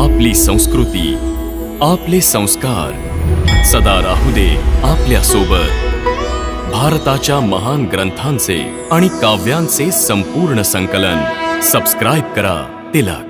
आपली संस्कृती, आपले संस्कार सदा राहू दे आपल्या सोबत। भारताच्या महान ग्रंथांचे आणि काव्यांचे संपूर्ण संकलन सबस्क्राइब करा तिलक।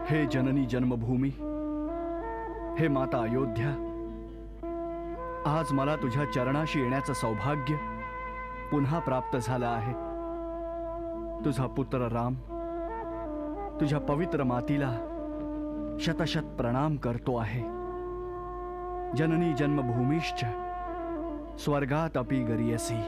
हे जननी जन्मभूमी, हे माता अयोध्या, आज मला तुझ्या चरणाशी येण्याचं सौभाग्य पुन्हा प्राप्त झालं आहे। तुझा पुत्र राम तुझ्या पवित्र मातीला शतशत प्रणाम करतो आहे। जननी जन्मभूमीश्च स्वर्गात अपि गरीयसी।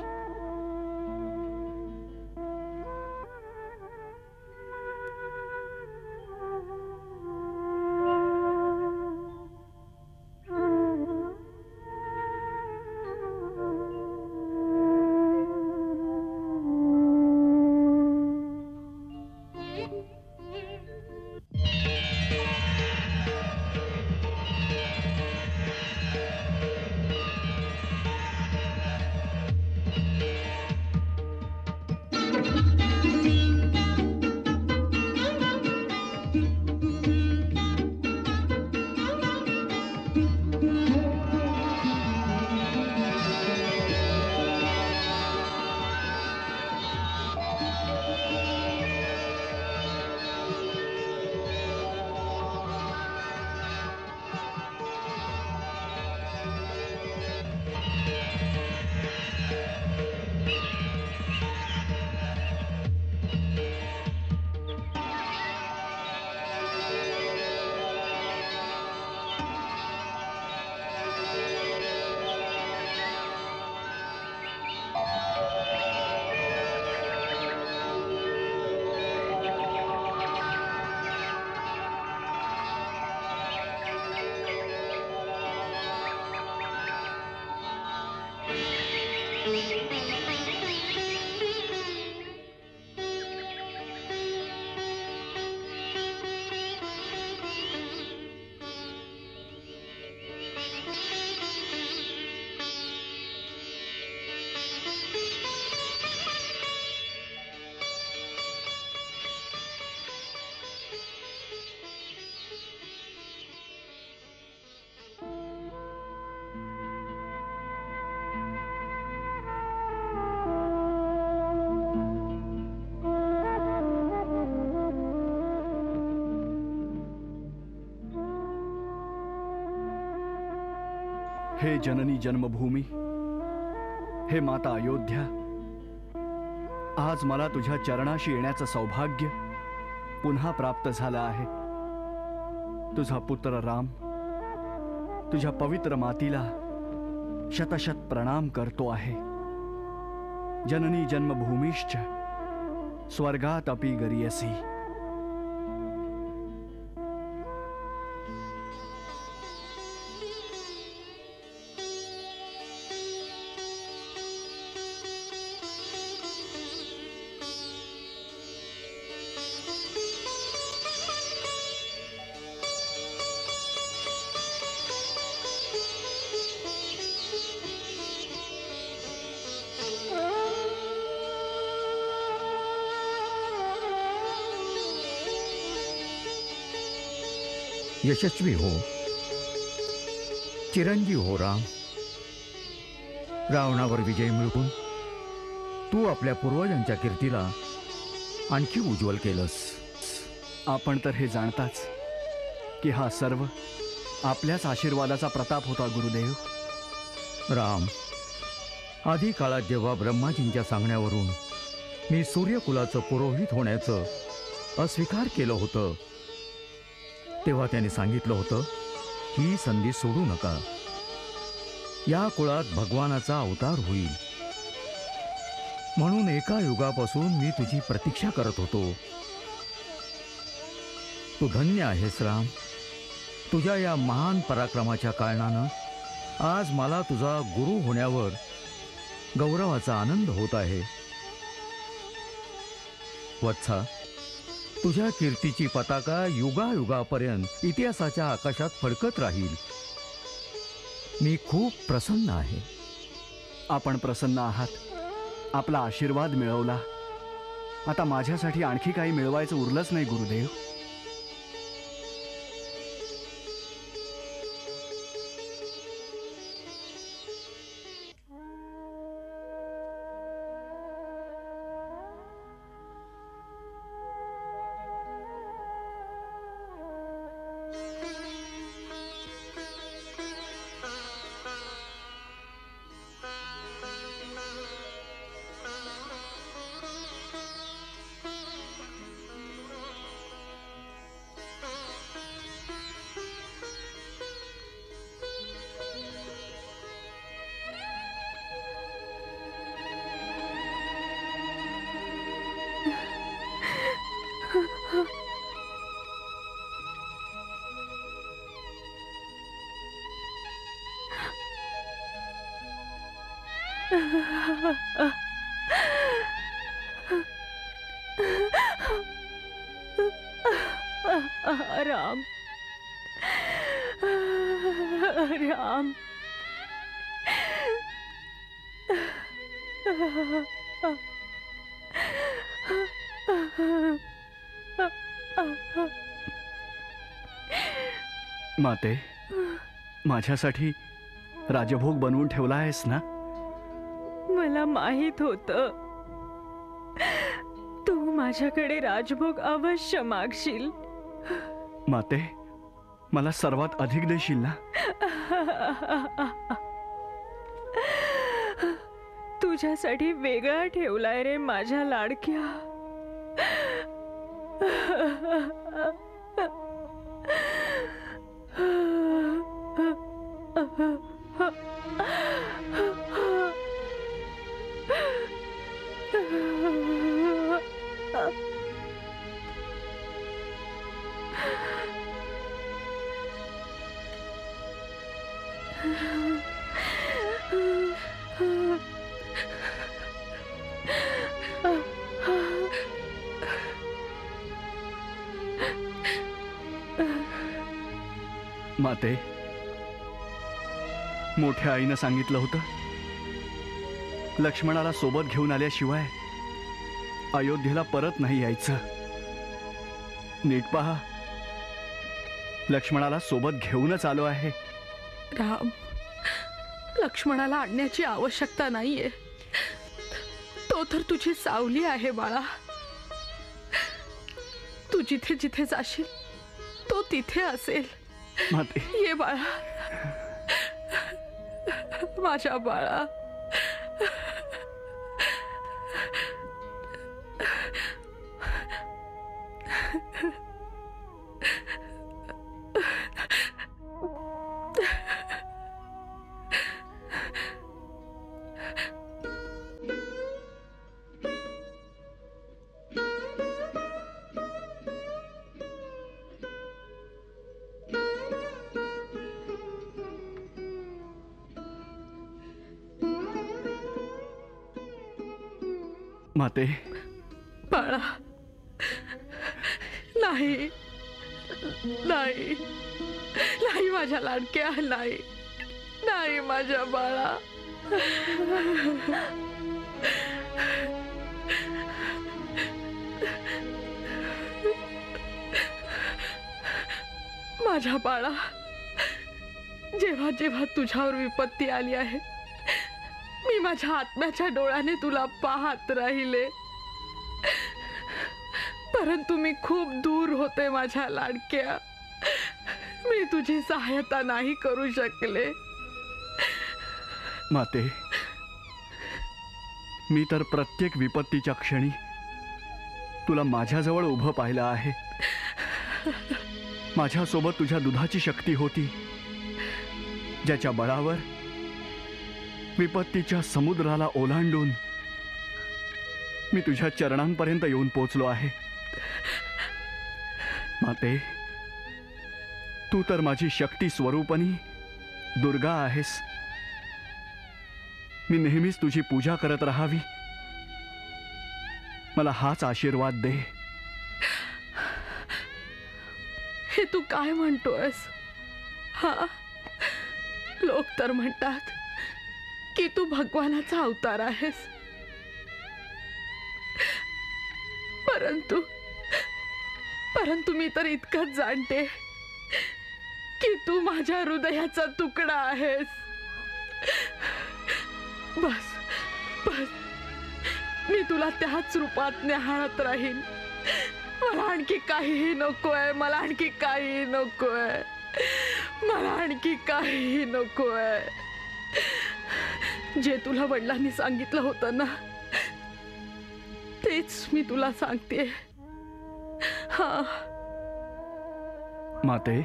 हे जननी जन्मभूमी, हे माता अयोध्या, आज मला तुझ्या चरणाशी येण्याचं सौभाग्य पुन्हा प्राप्त झालं आहे। तुझा पुत्र राम तुझ्या पवित्र मातीला शतशत प्रणाम करतो आहे। जननी जन्मभूमीश्च स्वर्गात अपि गरीयसी। यशस्वी हो, चिरंजीव हो राम। रावणावर विजय मिळवून तू आपल्या पूर्वजांच्या कीर्तीला आणखी उज्ज्वल केलंस। आपण तर हे जाणताच की हा सर्व आपल्याच आशीर्वादाचा प्रताप होता गुरुदेव। राम, आधी काळात जेव्हा ब्रह्माजींच्या सांगण्यावरून मी सूर्यकुलाचं पुरोहित होण्याचं अस्वीकार केलं होतं, तेव्हा त्याने सांगितलं होतं ही संधी सोडू नका। या कुळात भगवानाचा अवतार होईल। म्हणून एका युगापासून मी तुझी प्रतीक्षा करत होतो. तू धन्य आहेस राम. तुझ्या या महान पराक्रमाच्या कारणानं आज मला तुझा गुरु होण्यावर गौरवाचा आनंद होत आहे. वत्सा, तुझ्या कीर्तीची पताका युगायुगापर्यंत इतिहासाच्या आकाशात फडकत राहील. मी खूप प्रसन्न आहे. आपण प्रसन्न आहात. आपला आशीर्वाद मिळवला. आता माझ्यासाठी आणखी काही मिळवायचं उरलंच नाही गुरुदेव. राम राम माते, माझ्यासाठी राजभोग बनवून ठेवला आहेस ना? मला माहित होतं तू माझ्याकडे राजभोग अवश्य मागशील. माते, मला सर्वात अधिक देशील ना? तुझ्यासाठी वेगळा ठेवलाय रे माझ्या लाडक्या. माते, मोठ्या आईनं सांगितलं होतं, लक्ष्मणाला सोबत घेऊन आल्याशिवाय अयोध्येला परत नाही यायचं. नीट पहा, लक्ष्मणाला सोबत घेऊनच आलो आहे. राम, लक्ष्मणाला आणण्याची आवश्यकता नाहीये. तो तर तुझी सावली आहे बाळा. तू जिथे जिथे जाशील तो तिथे असेल. माते, ये बाळा, माझ्या बाळा. माते, बाळा, नाही नाही नाही माझ्या लाडक्या, नाही नाही माझ्या बाळा. माझ्या बाळा, जेव्हा जेव्हा तुझ्यावर विपत्ती आली आहे, मी माझ्या आत्म्याच्या डोळ्याने तुला पाहत राहिले. परंतु मी खूप दूर होते माझ्या लाडक्या. मी तुझी सहायता नाही करू शकले. माते, मी तर प्रत्येक विपत्तीच्या क्षणी तुला माझ्याजवळ उभं पाहिलं आहे. माझ्यासोबत तुझ्या दुधाची शक्ती होती, ज्याच्या बळावर विपत्तीच्या समुद्राला ओलांडून मी तुझ्या चरणांपर्यंत येऊन पोचलो आहे. माते, तू तर माझी शक्ती स्वरूपणी दुर्गा आहेस. मी नेहमीच तुझी पूजा करत राहावी, मला हाच आशीर्वाद दे. हे तू काय म्हणतोयस? हा, लोक तर म्हणतात की तू भगवानाचा अवतार आहेस, परंतु मी तर इतकंच जाणते की तू माझ्या हृदयाचा तुकडा आहेस. बस बस, मी तुला त्याच रूपात निहाळत राहीन. मला आणखी काहीही नकोय, मला आणखी काहीही नकोय, मला आणखी काहीही नकोय. जे तुला वडिलांनी सांगितलं होतं ना, तेच मी तुला सांगते. हा माते,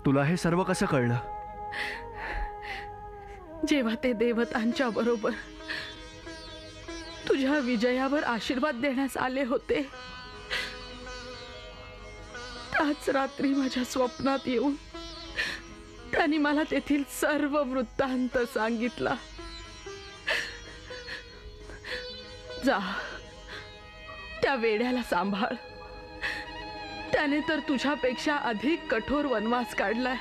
तुला हे सर्व कसं कळलं? जेव्हा ते देवतांच्या बरोबर तुझ्या विजयावर आशीर्वाद देण्यास आले होते, त्याच रात्री माझ्या स्वप्नात येऊन त्यांनी मला तेथील सर्व वृत्तांत सांगितला. जा, त्या वेड्याला सांभाळ. त्याने तर तुझ्यापेक्षा अधिक कठोर वनवास काढलाय.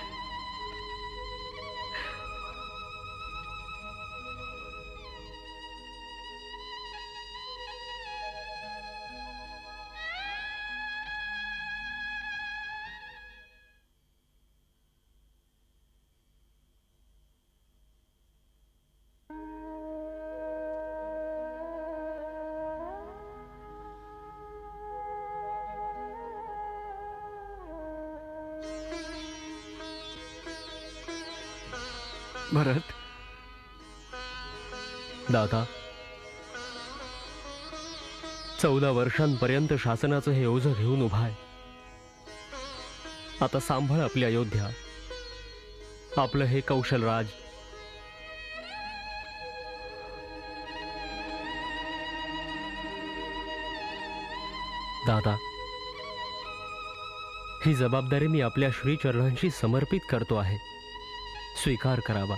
भरत, दादा, 14 वर्षांपर्यंत शासनाचं हे ओझं घेऊन उभा आहे. आता सांभाळ आपली अयोध्या, आपलं हे कौशलराज. दादा, ही जबाबदारी मी आपल्या श्रीचरणांशी समर्पित करतो आहे, स्वीकार करावा.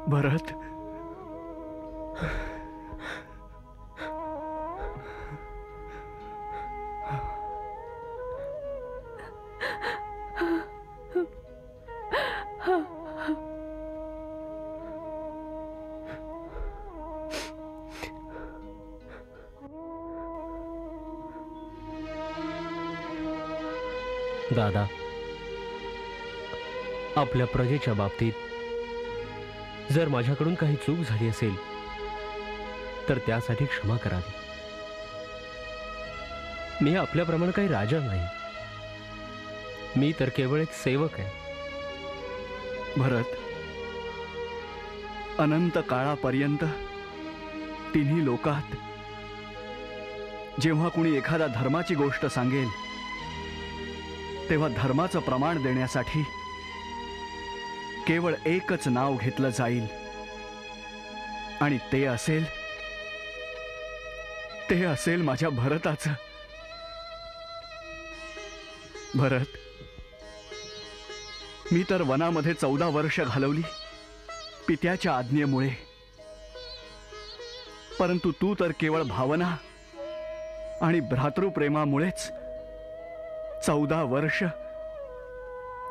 भरत, दादा, आपल्या प्रजेच्या बाबतीत जर माझ्याकडून काही चूक झाली असेल तर त्यासाठी क्षमा करावी. मी आपल्याप्रमाणे काही राजा नाही, मी तर केवळ एक सेवक आहे. भरत, अनंत काळापर्यंत तिन्ही लोकात जेव्हा कुणी एखादा धर्माची गोष्ट सांगेल तेव्हा धर्माचं प्रमाण देण्यासाठी केवळ एकच नाव घेतलं जाईल, आणि ते असेल माझ्या भरताचं. भरत, मी तर वनामध्ये 14 वर्ष घालवली पित्याच्या आज्ञेमुळे, परंतु तू तर केवळ भावना आणि भ्रातृप्रेमामुळेच 14 वर्ष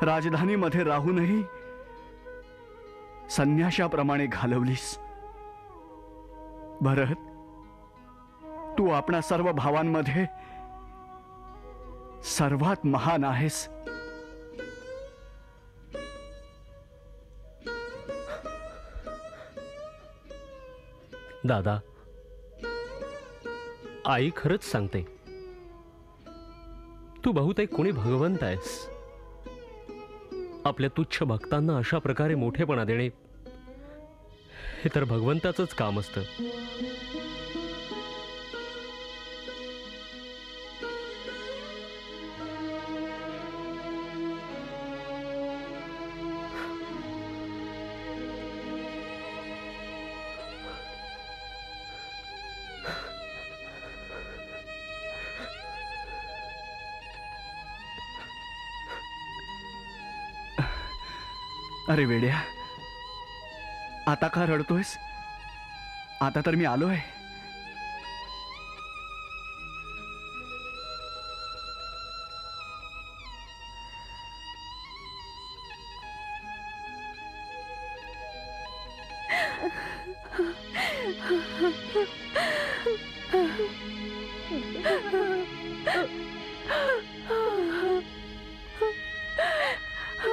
राजधानीमध्ये राहूनही संन्याशाप्रमाणे घालवलीस. भरत, तू आपणा सर्व भावांमध्ये सर्वात महान आहेस. दादा, आई खरंच सांगते, तू बहुतेक कोणी भगवंत आहेस. आपल्या तुच्छ भक्तांना अशा प्रकारे मोठेपणा देणे हे तर भगवंताचंच काम असतं. अरे वेड्या, आता का रडतोयस? आता तर मी आलोय.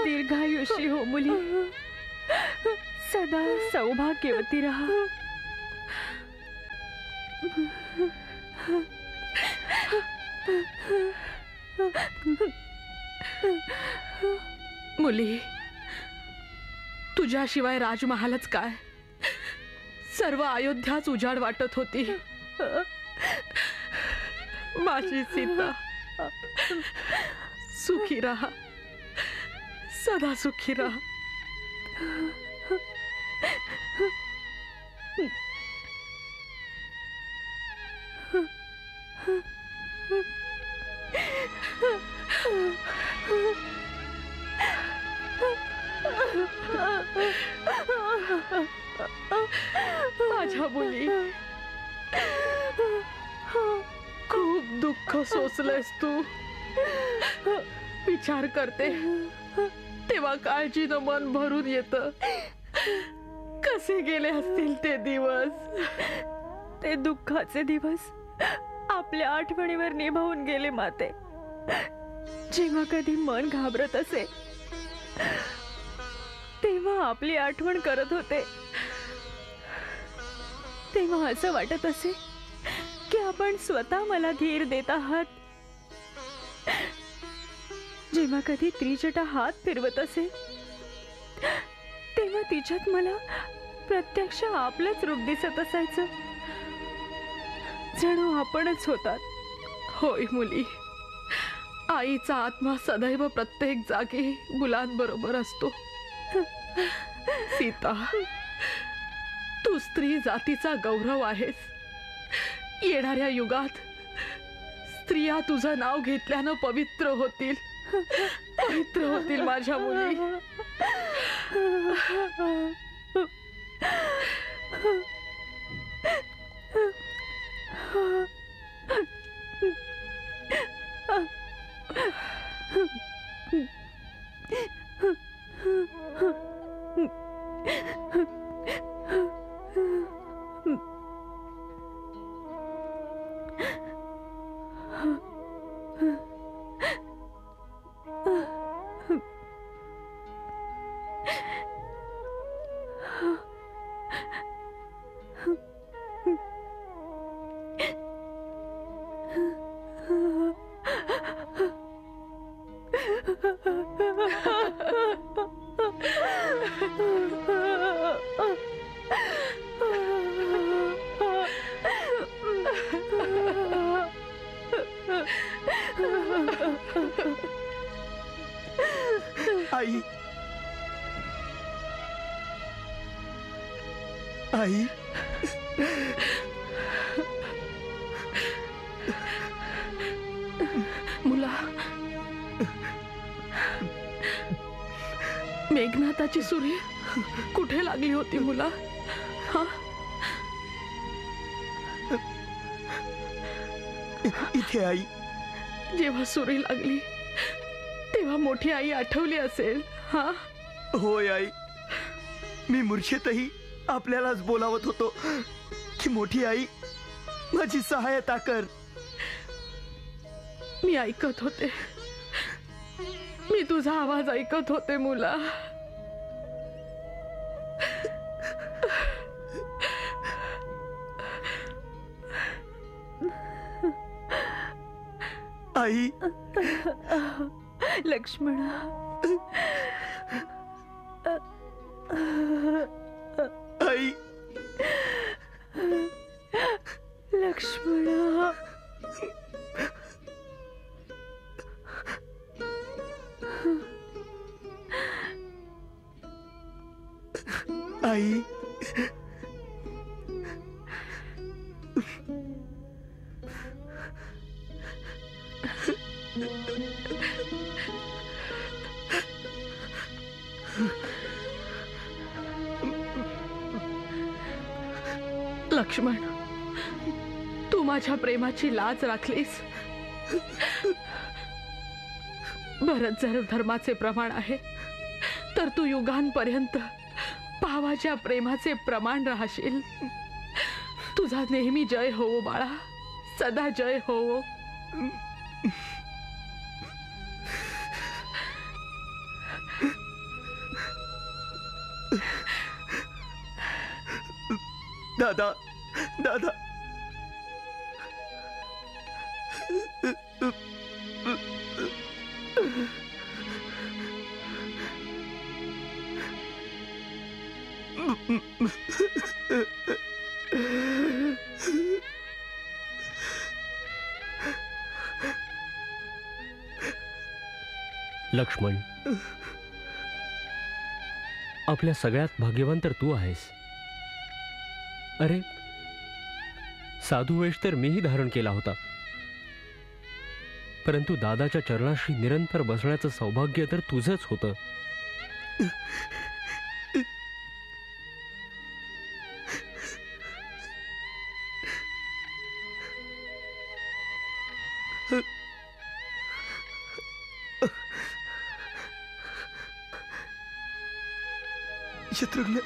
दीर्घायुषी हो मुली, सदा सौभाग्यवती रहा. मुली, तुझ्याशिवाय राजमहालच काय, सर्व अयोध्याच उजाड वाटत होती. माझी सीता, सुखी रहा, सदा सुखी रहा. माझ्या मुली, खूप दुःख सोसलंयस तू. विचार करते तेव्हा काळजीनं मन भरून येतं. कसे गेले असतील ते दिवस. ते दुःखाचे दिवस आपल्या आठवणीवर निभावून गेले माते. जेव्हा कधी मन घाबरत असे तेव्हा आपली आठवण करत होते. तेव्हा असं वाटत असे की आपण स्वतः मला धीर देत आहात. जेव्हा कधी त्रिजटा हात फिरवत असे तेव्हा तिच्यात मला प्रत्यक्ष आपलंच रूप दिसत असायचं. जणू आपणच होतात. होय मुली, आईचा आत्मा सदैव प्रत्येक जागी मुलांबरोबर असतो. सीता, तू स्त्री जातीचा गौरव आहेस. येणाऱ्या युगात स्त्रिया तुझं नाव घेतल्यानं पवित्र होतील. पवित्र होतील माझ्या मुली. आई, आई, मुला, मेघनाथाची सुरी कुठे लागली होती मुला? हा, इथे आई. जेव्हा सुरी लागली तेव्हा मोठी आई आठवली असेल. हा, होय आई. मी मूर्छेतही आपल्यालाच बोलावत होतो की मोठी आई माझी सहायता कर. मी ऐकत होते, मी तुझा आवाज ऐकत होते मुला. आई लक्ष्मणा, आई लक्ष्मणा, आई लक्ष्मण, तू माझ्या प्रेमाची लाज राखलीस. भरत जर धर्माचे प्रमाण आहे तर तू युगांपर्यंत भावाच्या प्रेमाचे प्रमाण राहशील. तुझा नेहमी जय हो बाळा, सदा जय हो. दादा दादा लक्ष्मण, आपल्या सगळ्यात भाग्यवान तर तू आहेस. अरे, साधू वेश तर मीही धारण केला होता, परंतु दादाच्या चरणाशी निरंतर बसण्याचं सौभाग्य तर तुझंच होतं. शत्रुघ्न,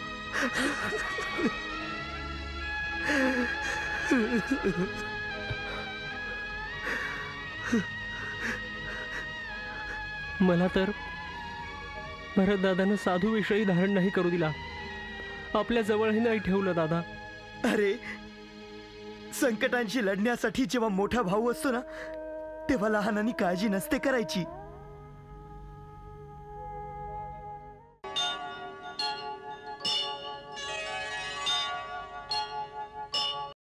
मला तर भरतदादानं साधू विषयी धारण नाही करू दिला, आपल्या जवळही नाही ठेवलं. दादा, अरे संकटांशी लढण्यासाठी जेव्हा मोठा भाऊ असतो ना, तेव्हा लहानांनी काळजी नसते करायची.